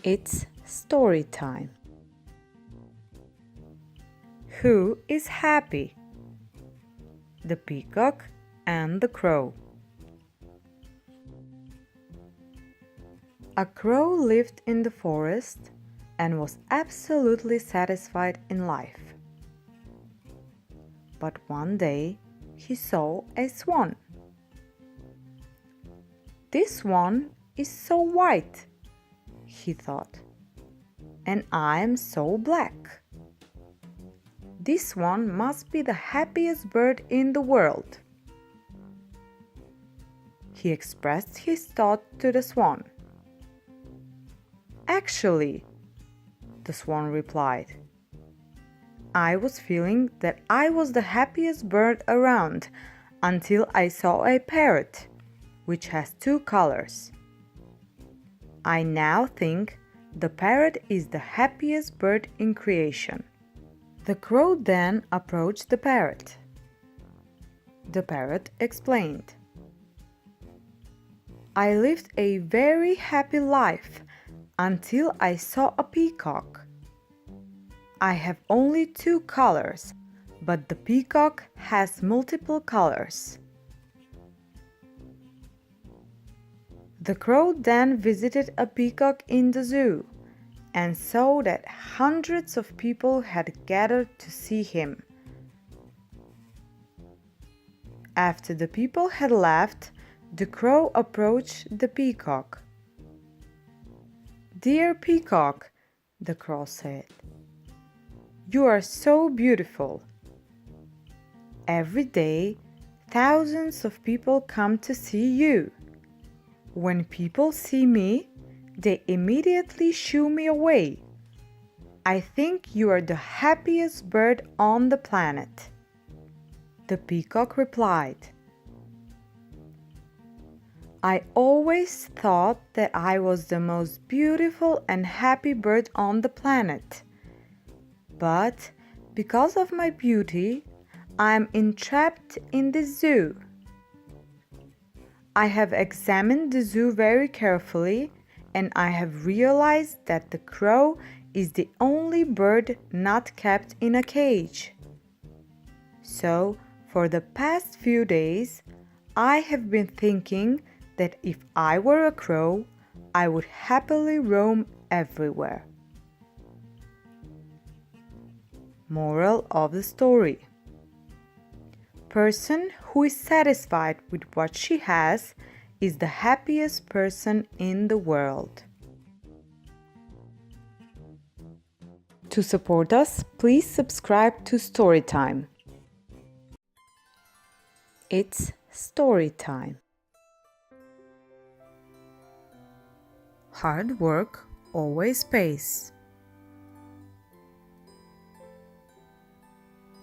It's story time. Who is happy? The peacock and the crow. A crow lived in the forest and was absolutely satisfied in life. But one day he saw a swan. "This swan is so white," he thought, "and I am so black. This one must be the happiest bird in the world." He expressed his thought to the swan. "Actually," the swan replied, "I was feeling that I was the happiest bird around until I saw a parrot, which has two colors. I now think the parrot is the happiest bird in creation." The crow then approached the parrot. The parrot explained, "I lived a very happy life until I saw a peacock. I have only two colors, but the peacock has multiple colors." The crow then visited a peacock in the zoo and saw that hundreds of people had gathered to see him. After the people had left, the crow approached the peacock. "Dear peacock," the crow said, "you are so beautiful. Every day, thousands of people come to see you. When people see me, they immediately shoo me away. I think you are the happiest bird on the planet." The peacock replied, "I always thought that I was the most beautiful and happy bird on the planet. But because of my beauty, I am entrapped in the zoo. I have examined the zoo very carefully, and I have realized that the crow is the only bird not kept in a cage. So, for the past few days, I have been thinking that if I were a crow, I would happily roam everywhere." Moral of the story: person who is satisfied with what she has is the happiest person in the world. To support us, please subscribe to Storytime. It's story time. Hard work always pays.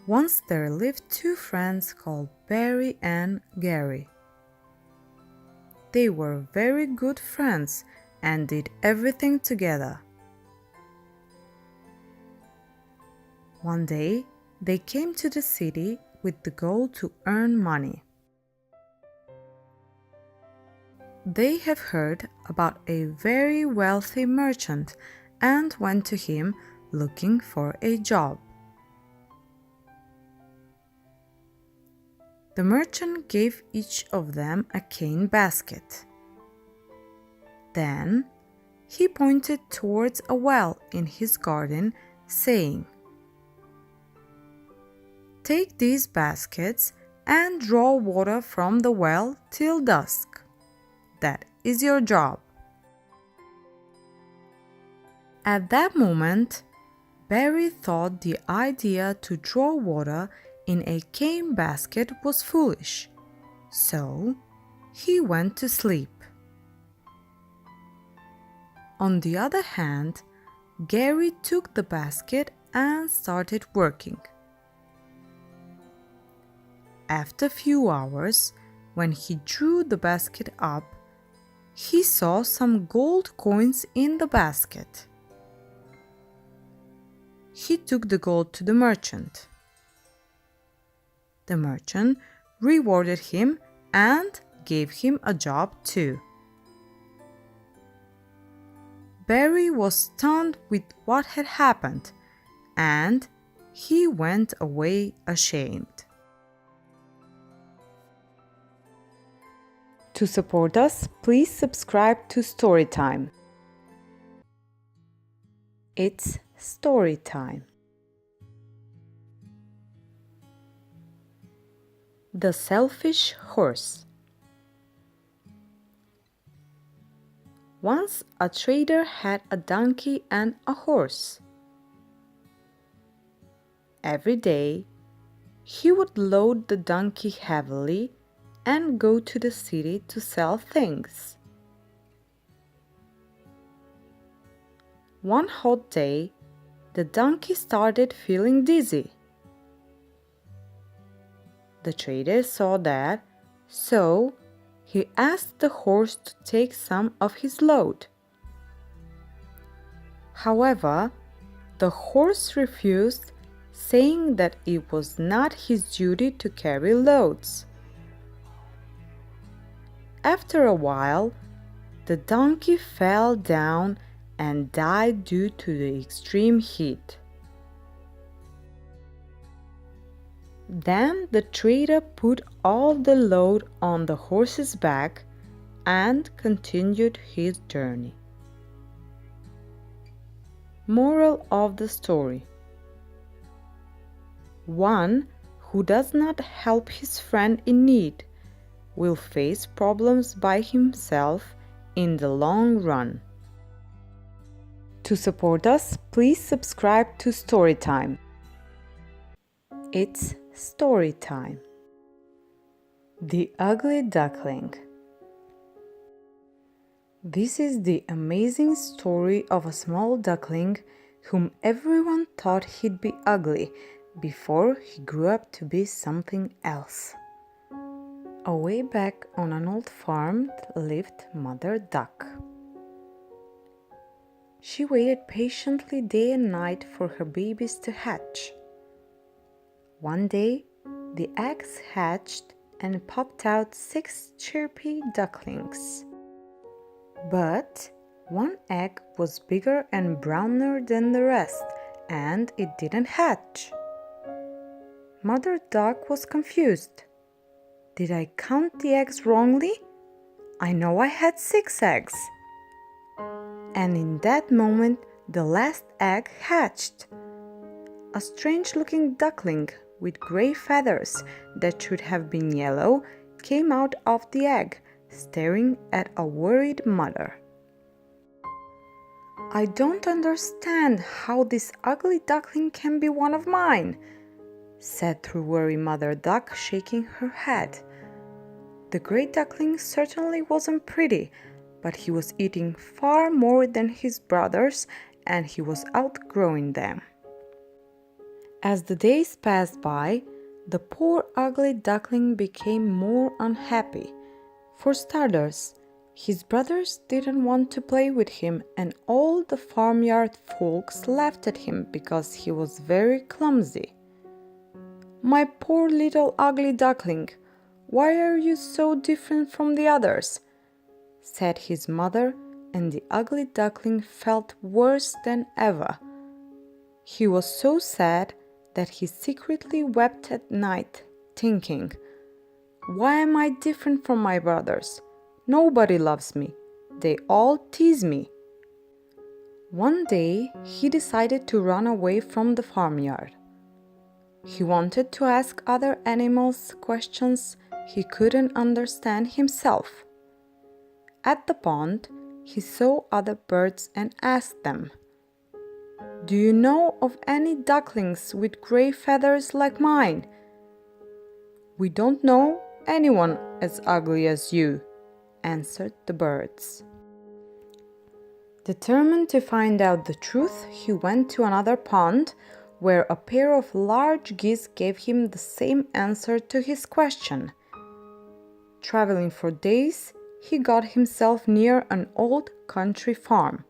Once there lived two friends called Barry and Gary. They were very good friends and did everything together. One day, they came to the city with the goal to earn money. They have heard about a very wealthy merchant and went to him looking for a job. The merchant gave each of them a cane basket. Then he pointed towards a well in his garden, saying, "Take these baskets and draw water from the well till dusk. That is your job." At that moment, Barry thought the idea to draw water in a cane basket was foolish, so he went to sleep. On the other hand, Gary took the basket and started working. After a few hours, when he drew the basket up, he saw some gold coins in the basket. He took the gold to the merchant. The merchant rewarded him and gave him a job too. Barry was stunned with what had happened, and he went away ashamed. To support us, please subscribe to Storytime. It's story time. The Selfish Horse. Once a trader had a donkey and a horse. Every day, he would load the donkey heavily and go to the city to sell things. One hot day, the donkey started feeling dizzy. The trader saw that, so he asked the horse to take some of his load. However, the horse refused, saying that it was not his duty to carry loads. After a while, the donkey fell down and died due to the extreme heat. Then the trader put all the load on the horse's back and continued his journey. Moral of the story: one who does not help his friend in need will face problems by himself in the long run. To support us, please subscribe to Storytime. It's story time. The Ugly Duckling. This is the amazing story of a small duckling whom everyone thought he'd be ugly before he grew up to be something else. Away back on an old farm lived Mother Duck. She waited patiently day and night for her babies to hatch. One day, the eggs hatched and popped out 6 chirpy ducklings. But one egg was bigger and browner than the rest, and it didn't hatch. Mother Duck was confused. Did I count the eggs wrongly? I know I had 6 eggs. And in that moment, the last egg hatched. A strange-looking duckling with gray feathers that should have been yellow came out of the egg, staring at a worried mother. I don't understand how this ugly duckling can be one of mine, said the worried Mother Duck, shaking her head. The gray duckling certainly wasn't pretty, but he was eating far more than his brothers, and he was outgrowing them. As the days passed by, the poor ugly duckling became more unhappy. For starters, his brothers didn't want to play with him, and all the farmyard folks laughed at him because he was very clumsy. "My poor little ugly duckling, why are you so different from the others?" said his mother, and the ugly duckling felt worse than ever. He was so sad that he secretly wept at night, thinking, "Why am I different from my brothers? Nobody loves me. They all tease me." One day, he decided to run away from the farmyard. He wanted to ask other animals questions he couldn't understand himself. At the pond, he saw other birds and asked them, "Do you know of any ducklings with gray feathers like mine?" "We don't know anyone as ugly as you," answered the birds. Determined to find out the truth, he went to another pond where a pair of large geese gave him the same answer to his question. Traveling for days, he got himself near an old country farm.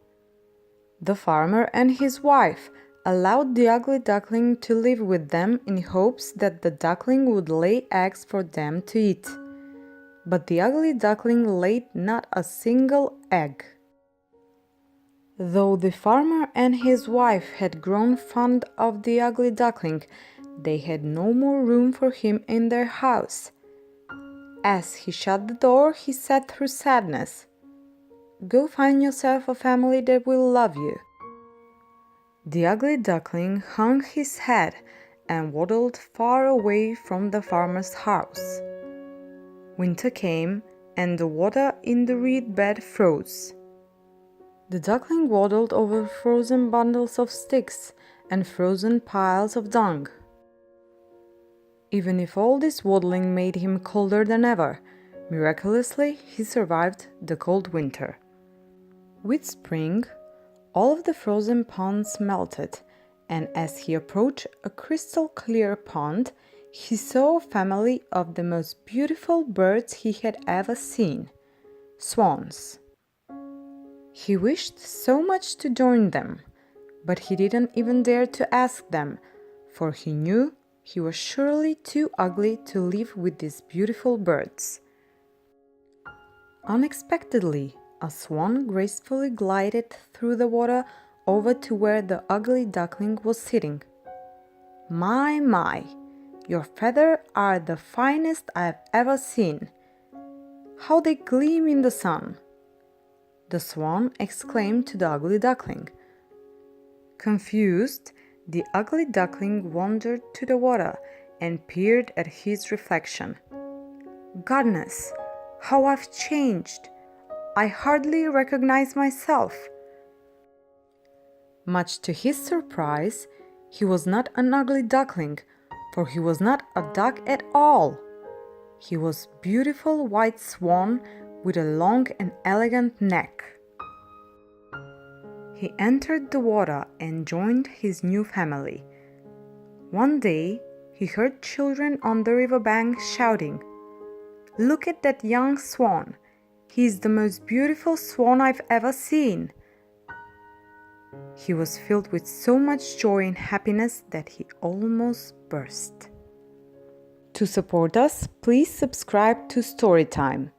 The farmer and his wife allowed the ugly duckling to live with them in hopes that the duckling would lay eggs for them to eat. But the ugly duckling laid not a single egg. Though the farmer and his wife had grown fond of the ugly duckling, they had no more room for him in their house. As he shut the door, he said through sadness, "Go find yourself a family that will love you." The ugly duckling hung his head and waddled far away from the farmer's house. Winter came, and the water in the reed bed froze. The duckling waddled over frozen bundles of sticks and frozen piles of dung. Even if all this waddling made him colder than ever, miraculously he survived the cold winter. With spring, all of the frozen ponds melted, and as he approached a crystal clear pond, he saw a family of the most beautiful birds he had ever seen, swans. He wished so much to join them, but he didn't even dare to ask them, for he knew he was surely too ugly to live with these beautiful birds. Unexpectedly, a swan gracefully glided through the water over to where the ugly duckling was sitting. My, your feathers are the finest I've ever seen. How they gleam in the sun!" the swan exclaimed to the ugly duckling. Confused, the ugly duckling wandered to the water and peered at his reflection. "Goodness, how I've changed! I hardly recognize myself." Much to his surprise, he was not an ugly duckling, for he was not a duck at all. He was a beautiful white swan with a long and elegant neck. He entered the water and joined his new family. One day, he heard children on the riverbank shouting, "Look at that young swan! He's the most beautiful swan I've ever seen." He was filled with so much joy and happiness that he almost burst. To support us, please subscribe to Storytime.